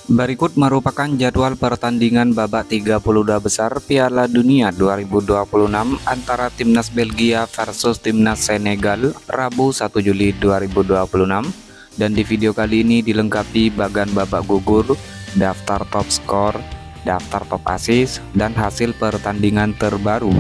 Berikut merupakan jadwal pertandingan babak 32 besar Piala Dunia 2026 antara Timnas Belgia versus Timnas Senegal Rabu 1 Juli 2026. Dan di video kali ini dilengkapi bagan babak gugur, daftar top skor, daftar top assist, dan hasil pertandingan terbaru.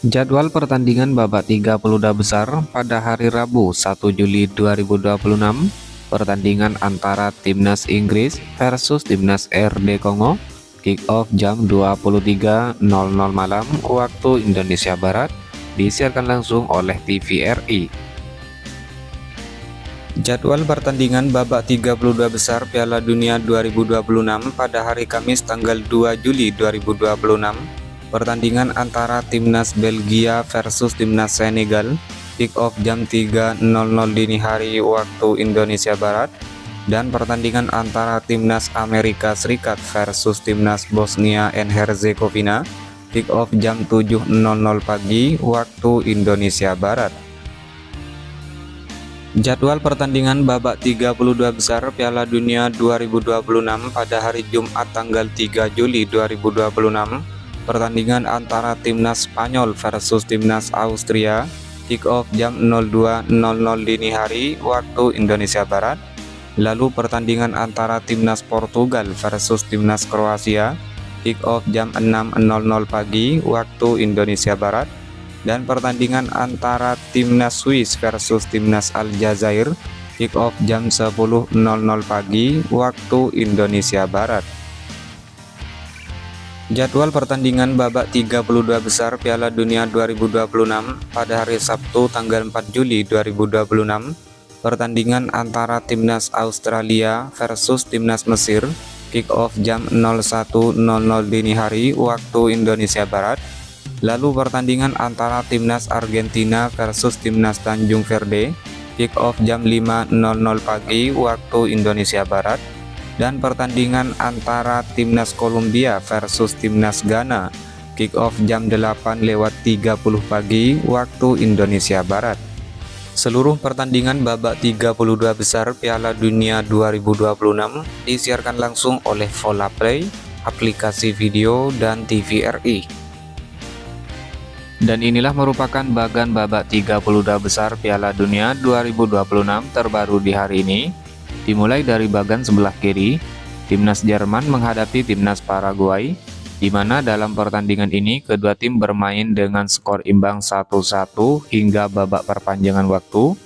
Jadwal pertandingan babak 32 besar pada hari Rabu 1 Juli 2026. Pertandingan antara Timnas Inggris versus Timnas RD Kongo. Kick off jam 23.00 malam waktu Indonesia Barat. Disiarkan langsung oleh TVRI. Jadwal pertandingan babak 32 besar Piala Dunia 2026 pada hari Kamis tanggal 2 Juli 2026. Pertandingan antara Timnas Belgia versus Timnas Senegal, kick off jam 3.00 dini hari waktu Indonesia Barat. Dan pertandingan antara Timnas Amerika Serikat versus Timnas Bosnia and Herzegovina, kick off jam 7.00 pagi waktu Indonesia Barat. Jadwal pertandingan babak 32 besar Piala Dunia 2026 pada hari Jumat tanggal 3 Juli 2026. Pertandingan antara Timnas Spanyol versus Timnas Austria, kick off jam 02.00 dini hari waktu Indonesia Barat. Lalu pertandingan antara Timnas Portugal versus Timnas Kroasia, kick off jam 6.00 pagi waktu Indonesia Barat. Dan pertandingan antara Timnas Swiss versus Timnas Aljazair, kick off jam 10.00 pagi waktu Indonesia Barat. Jadwal pertandingan babak 32 besar Piala Dunia 2026 pada hari Sabtu tanggal 4 Juli 2026. Pertandingan antara Timnas Australia versus Timnas Mesir, kick off jam 01.00 dini hari waktu Indonesia Barat. Lalu pertandingan antara Timnas Argentina versus Timnas Tanjung Verde, kick off jam 5.00 pagi waktu Indonesia Barat. Dan pertandingan antara Timnas Kolombia versus Timnas Ghana, kick off jam 8.30 pagi waktu Indonesia Barat. Seluruh pertandingan babak 32 besar Piala Dunia 2026 disiarkan langsung oleh Volaplay, aplikasi video, dan TVRI. Dan inilah merupakan bagan babak 32 besar Piala Dunia 2026 terbaru di hari ini. Dimulai dari bagan sebelah kiri, Timnas Jerman menghadapi Timnas Paraguay, di mana dalam pertandingan ini kedua tim bermain dengan skor imbang 1-1 hingga babak perpanjangan waktu.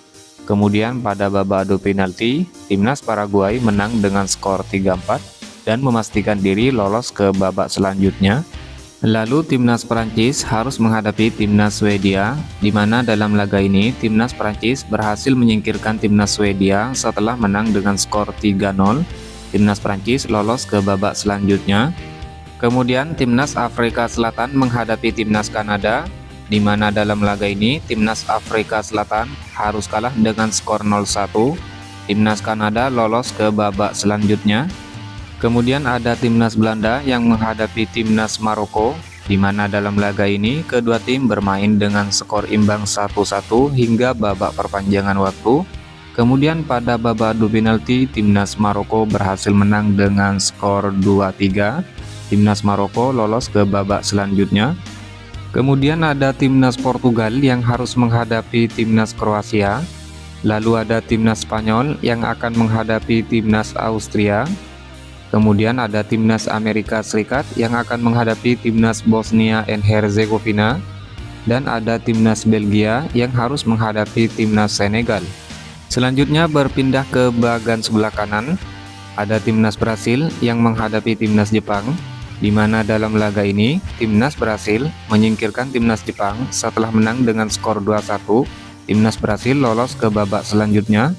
Kemudian pada babak adu penalti, Timnas Paraguay menang dengan skor 3-4 dan memastikan diri lolos ke babak selanjutnya. Lalu Timnas Prancis harus menghadapi Timnas Swedia, di mana dalam laga ini Timnas Prancis berhasil menyingkirkan Timnas Swedia setelah menang dengan skor 3-0. Timnas Prancis lolos ke babak selanjutnya. Kemudian Timnas Afrika Selatan menghadapi Timnas Kanada, di mana dalam laga ini Timnas Afrika Selatan harus kalah dengan skor 0-1. Timnas Kanada lolos ke babak selanjutnya. Kemudian ada Timnas Belanda yang menghadapi Timnas Maroko, di mana dalam laga ini kedua tim bermain dengan skor imbang 1-1 hingga babak perpanjangan waktu. Kemudian pada babak adu penalti, Timnas Maroko berhasil menang dengan skor 2-3. Timnas Maroko lolos ke babak selanjutnya. Kemudian ada Timnas Portugal yang harus menghadapi Timnas Kroasia. Lalu ada Timnas Spanyol yang akan menghadapi Timnas Austria. Kemudian ada Timnas Amerika Serikat yang akan menghadapi Timnas Bosnia and Herzegovina. Dan ada Timnas Belgia yang harus menghadapi Timnas Senegal. Selanjutnya berpindah ke bagian sebelah kanan. Ada Timnas Brasil yang menghadapi Timnas Jepang, di mana dalam laga ini Timnas Brasil menyingkirkan Timnas Jepang setelah menang dengan skor 2-1. Timnas Brasil lolos ke babak selanjutnya.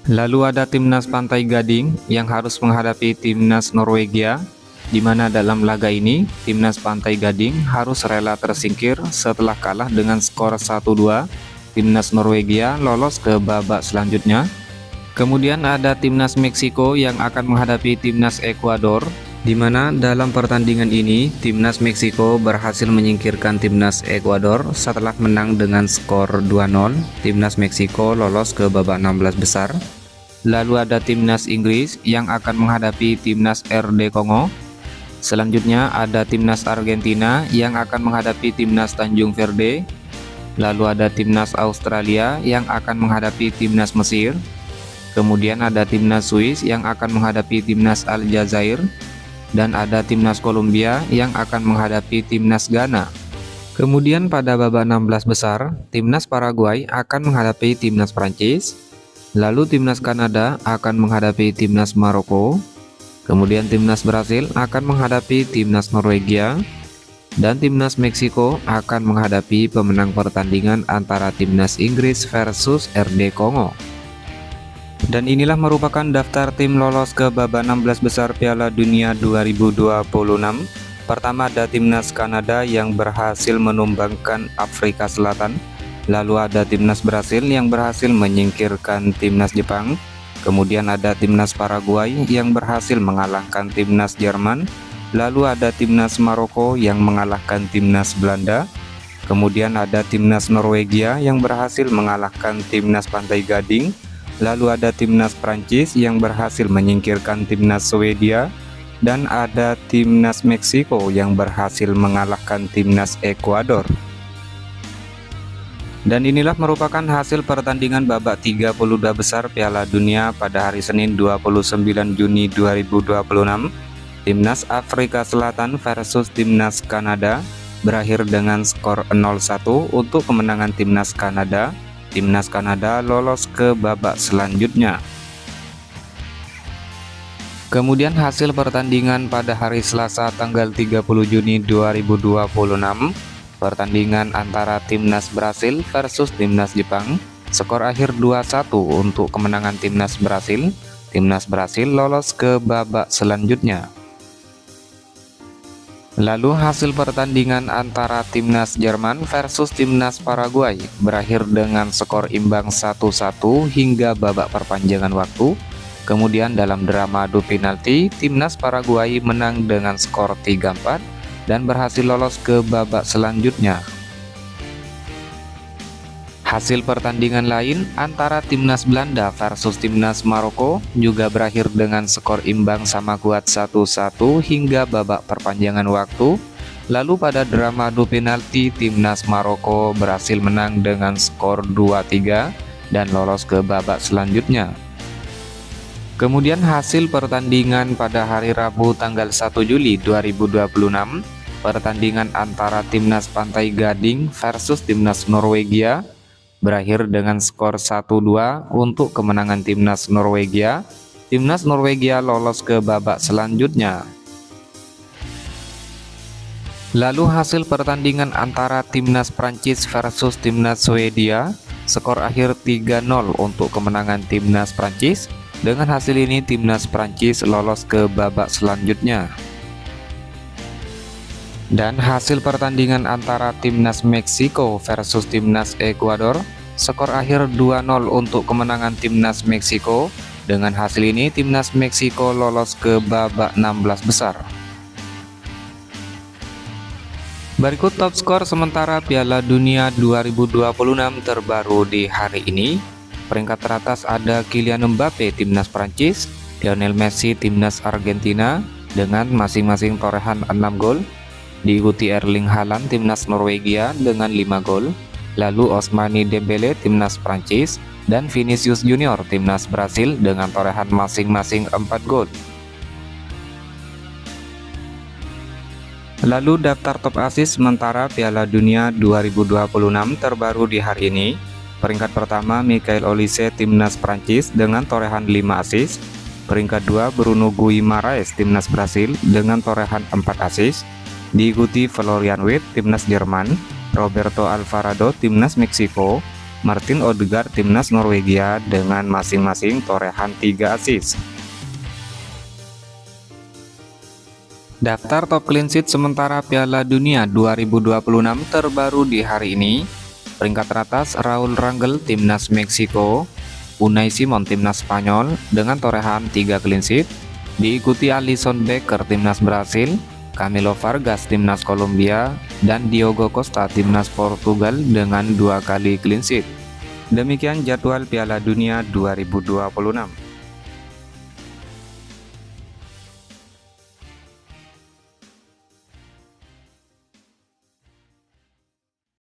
Lalu ada Timnas Pantai Gading yang harus menghadapi Timnas Norwegia, di mana dalam laga ini Timnas Pantai Gading harus rela tersingkir setelah kalah dengan skor 1-2. Timnas Norwegia lolos ke babak selanjutnya. Kemudian ada Timnas Meksiko yang akan menghadapi Timnas Ekuador, di mana dalam pertandingan ini timnas Meksiko berhasil menyingkirkan timnas Ekuador setelah menang dengan skor 2-0. Timnas Meksiko lolos ke babak 16 besar. Lalu ada timnas Inggris yang akan menghadapi timnas RD Kongo. Selanjutnya ada timnas Argentina yang akan menghadapi timnas Tanjung Verde. Lalu ada timnas Australia yang akan menghadapi timnas Mesir. Kemudian ada timnas Swiss yang akan menghadapi timnas Aljazair. Dan ada timnas Kolombia yang akan menghadapi timnas Ghana. Kemudian pada babak 16 besar, timnas Paraguay akan menghadapi timnas Prancis. Lalu timnas Kanada akan menghadapi timnas Maroko. Kemudian timnas Brasil akan menghadapi timnas Norwegia. Dan timnas Meksiko akan menghadapi pemenang pertandingan antara timnas Inggris versus RD Kongo. Dan inilah merupakan daftar tim lolos ke babak 16 besar Piala Dunia 2026. Pertama ada timnas Kanada yang berhasil menumbangkan Afrika Selatan. Lalu ada timnas Brasil yang berhasil menyingkirkan timnas Jepang. Kemudian ada timnas Paraguay yang berhasil mengalahkan timnas Jerman. Lalu ada timnas Maroko yang mengalahkan timnas Belanda. Kemudian ada timnas Norwegia yang berhasil mengalahkan timnas Pantai Gading. Lalu ada timnas Prancis yang berhasil menyingkirkan timnas Swedia, dan ada timnas Meksiko yang berhasil mengalahkan timnas Ekuador. Dan inilah merupakan hasil pertandingan babak 32 besar Piala Dunia pada hari Senin 29 Juni 2026. Timnas Afrika Selatan versus timnas Kanada berakhir dengan skor 0-1 untuk kemenangan timnas Kanada. Timnas Kanada lolos ke babak selanjutnya. Kemudian hasil pertandingan pada hari Selasa tanggal 30 Juni 2026, pertandingan antara timnas Brasil versus timnas Jepang, skor akhir 2-1 untuk kemenangan timnas Brasil. Timnas Brasil lolos ke babak selanjutnya. Lalu hasil pertandingan antara timnas Jerman versus timnas Paraguay berakhir dengan skor imbang 1-1 hingga babak perpanjangan waktu. Kemudian dalam drama adu penalti, timnas Paraguay menang dengan skor 3-4 dan berhasil lolos ke babak selanjutnya. Hasil pertandingan lain antara timnas Belanda versus timnas Maroko juga berakhir dengan skor imbang sama kuat 1-1 hingga babak perpanjangan waktu. Lalu pada drama adu penalti, timnas Maroko berhasil menang dengan skor 2-3 dan lolos ke babak selanjutnya. Kemudian hasil pertandingan pada hari Rabu tanggal 1 Juli 2026, pertandingan antara timnas Pantai Gading versus timnas Norwegia berakhir dengan skor 1-2 untuk kemenangan timnas Norwegia. Timnas Norwegia lolos ke babak selanjutnya. Lalu hasil pertandingan antara timnas Prancis versus timnas Swedia, skor akhir 3-0 untuk kemenangan timnas Prancis. Dengan hasil ini timnas Prancis lolos ke babak selanjutnya. Dan hasil pertandingan antara timnas Meksiko versus timnas Ekuador, skor akhir 2-0 untuk kemenangan timnas Meksiko. Dengan hasil ini timnas Meksiko lolos ke babak 16 besar. Berikut top skor sementara Piala Dunia 2026 terbaru di hari ini. Peringkat teratas ada Kylian Mbappe timnas Prancis, Lionel Messi timnas Argentina dengan masing-masing torehan 6 gol. Diikuti Erling Haaland timnas Norwegia dengan 5 gol, lalu Ousmane Dembele timnas Prancis dan Vinicius Junior timnas Brasil dengan torehan masing-masing 4 gol. Lalu daftar top assist sementara Piala Dunia 2026 terbaru di hari ini. Peringkat pertama Michael Olise timnas Prancis dengan torehan 5 assist. Peringkat 2 Bruno Guimaraes timnas Brasil dengan torehan 4 assist. Diikuti Florian Wirtz timnas Jerman, Roberto Alvarado timnas Meksiko, Martin Odegaard timnas Norwegia dengan masing-masing torehan 3 assist. Daftar top clean sheet sementara Piala Dunia 2026 terbaru di hari ini. Peringkat teratas Raul Rangel timnas Meksiko, Unai Simon timnas Spanyol dengan torehan 3 clean sheet. Diikuti Alisson Becker timnas Brasil, Camilo Vargas timnas Kolombia, dan Diogo Costa timnas Portugal dengan 2 kali clean sheet. Demikian jadwal Piala Dunia 2026.